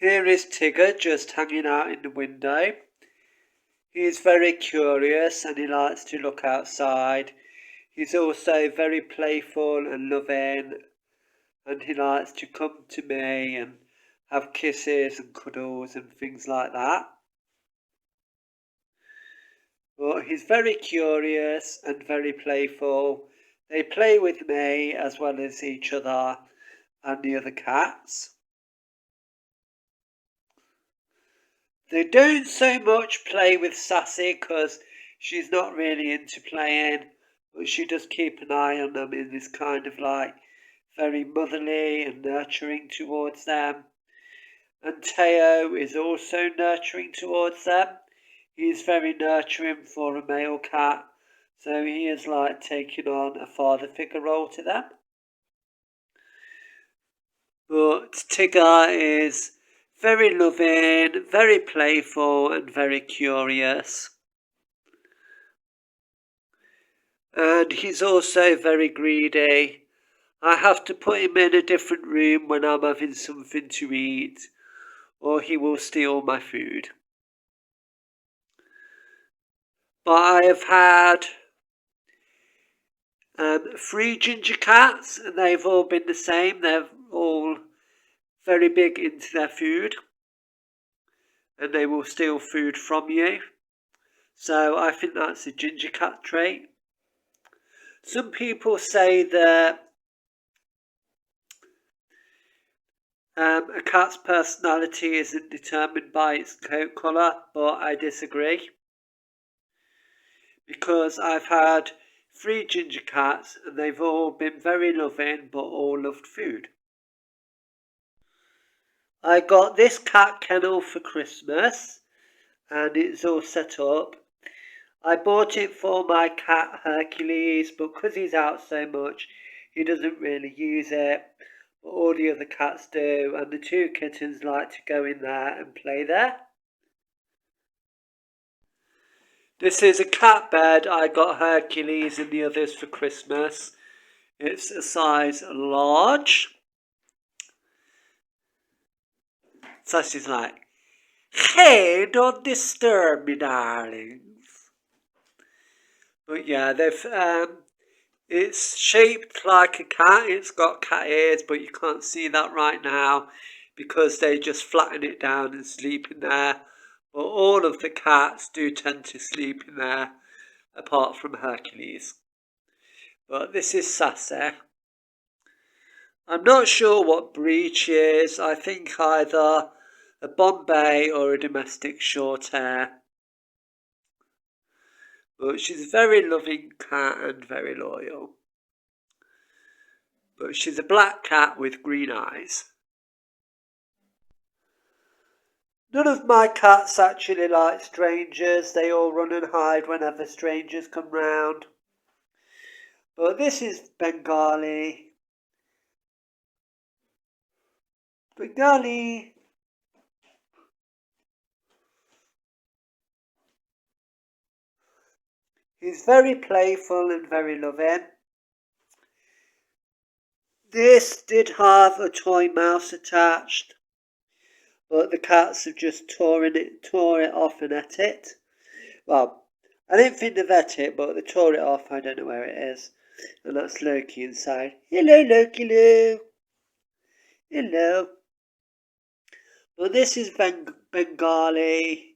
Here is Tigger just hanging out in the window. He is very curious and he likes to look outside. He's also very playful and loving, and he likes to come to me and have kisses and cuddles and things like that. But he's very curious and very playful. They play with me as well as each other and the other cats. They don't so much play with Sassy because she's not really into playing, but she does keep an eye on them and is kind of like very motherly and nurturing towards them. And Teo is also nurturing towards them. He is very nurturing for a male cat, so he is like taking on a father figure role to them. But Tigger is very loving, very playful and very curious. And he's also very greedy. I have to put him in a different room when I'm having something to eat, or he will steal my food. But I have had 3 ginger cats, and they've all been the same. They're all very big into their food, and they will steal food from you. So I think that's a ginger cat trait. Some people say that a cat's personality isn't determined by its coat colour, but I disagree. Because I've had 3 ginger cats and they've all been very loving but all loved food. I got this cat kennel for Christmas and it's all set up. I bought it for my cat Hercules, but because he's out so much, he doesn't really use it. But all the other cats do, and the 2 kittens like to go in there and play there. This is a cat bed. I got Hercules and the others for Christmas. It's a size large. So she's like, "Hey, don't disturb me, darlings." But yeah, it's shaped like a cat. It's got cat ears, but you can't see that right now because they just flatten it down and sleep in there. But all of the cats do tend to sleep in there, apart from Hercules. But this is Sassy. I'm not sure what breed she is. I think either a Bombay or a domestic short hair. But she's a very loving cat and very loyal. But she's a black cat with green eyes. None of my cats actually like strangers. They all run and hide whenever strangers come round. But this is Bengali. Bengali. He's very playful and very loving. This did have a toy mouse attached, but the cats have just tore it off and ate it. Well, I didn't think they've ate it, but they tore it off. I don't know where it is. And that's Loki inside. Hello, Loki Loo. Hello. But this is Bengali.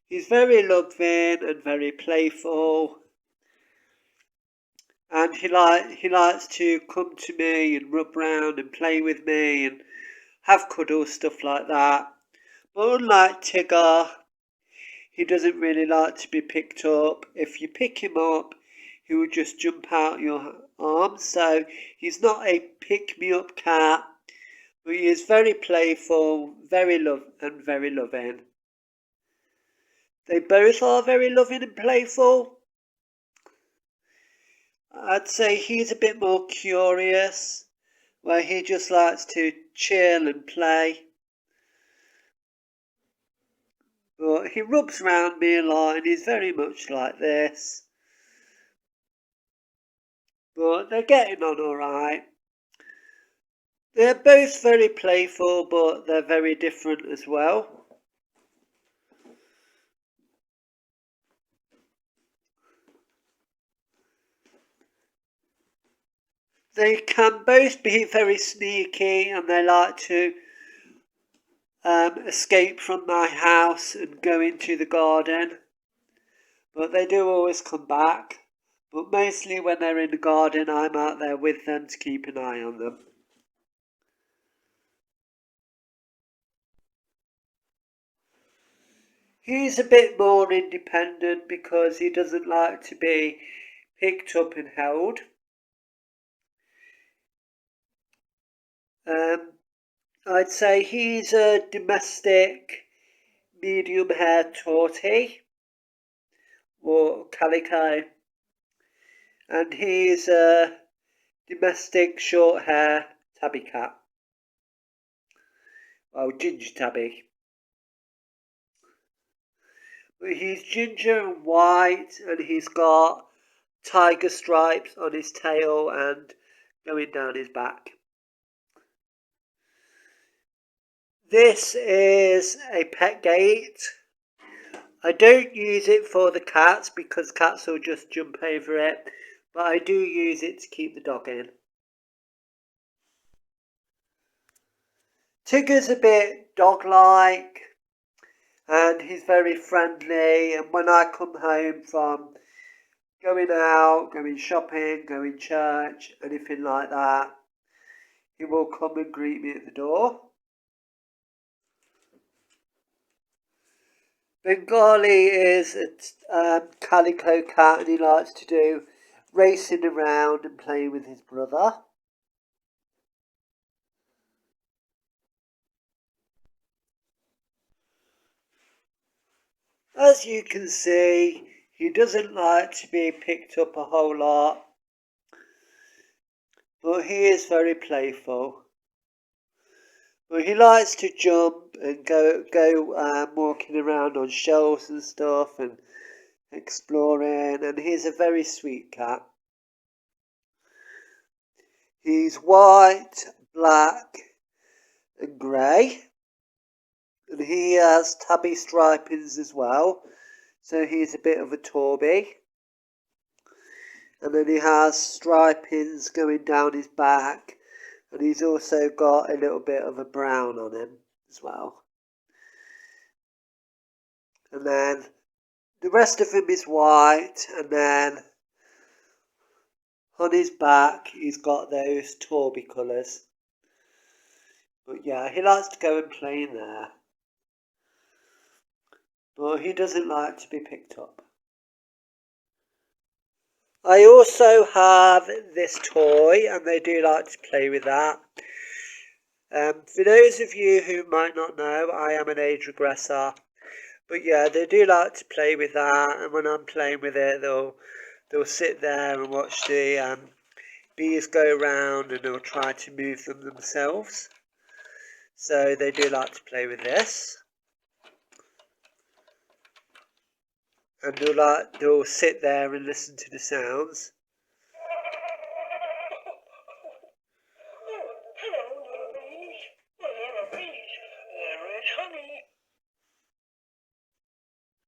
He's very loving and very playful. And he likes to come to me and rub round and play with me and have cuddles, stuff like that. But unlike Tigger, he doesn't really like to be picked up. If you pick him up, he will just jump out your arms. So he's not a pick-me-up cat, but he is very playful, very loving. They both are very loving and playful. I'd say he's a bit more curious, where he just likes to chill and play. But he rubs round me a lot and he's very much like this. But they're getting on alright. They're both very playful, but they're very different as well. They can both be very sneaky, and they like to escape from my house and go into the garden. But they do always come back. But mostly when they're in the garden, I'm out there with them to keep an eye on them. He's a bit more independent because he doesn't like to be picked up and held. I'd say he's a domestic medium hair tortie or calico, and he's a domestic short hair tabby cat. Well, ginger tabby. But he's ginger and white, and he's got tiger stripes on his tail and going down his back. This is a pet gate. I don't use it for the cats because cats will just jump over it, but I do use it to keep the dog in. Tigger's a bit dog-like and he's very friendly, and when I come home from going out, going shopping, going church, anything like that, he will come and greet me at the door. Bengali is a calico cat, and he likes to do racing around and playing with his brother. As you can see, he doesn't like to be picked up a whole lot, but he is very playful. But he likes to jump and go walking around on shelves and stuff and exploring, and he's a very sweet cat. He's white, black and grey, and he has tabby stripings as well, so he's a bit of a Torby. And then he has stripings going down his back, and he's also got a little bit of a brown on him as well. And then the rest of him is white, and then on his back he's got those Torby colours. But yeah, he likes to go and play in there. But he doesn't like to be picked up. I also have this toy, and they do like to play with that. For those of you who might not know, I am an age regressor. But yeah, they do like to play with that, and when I'm playing with it, they'll sit there and watch the bees go around, and they'll try to move them themselves. So they do like to play with this. And they'll sit there and listen to the sounds.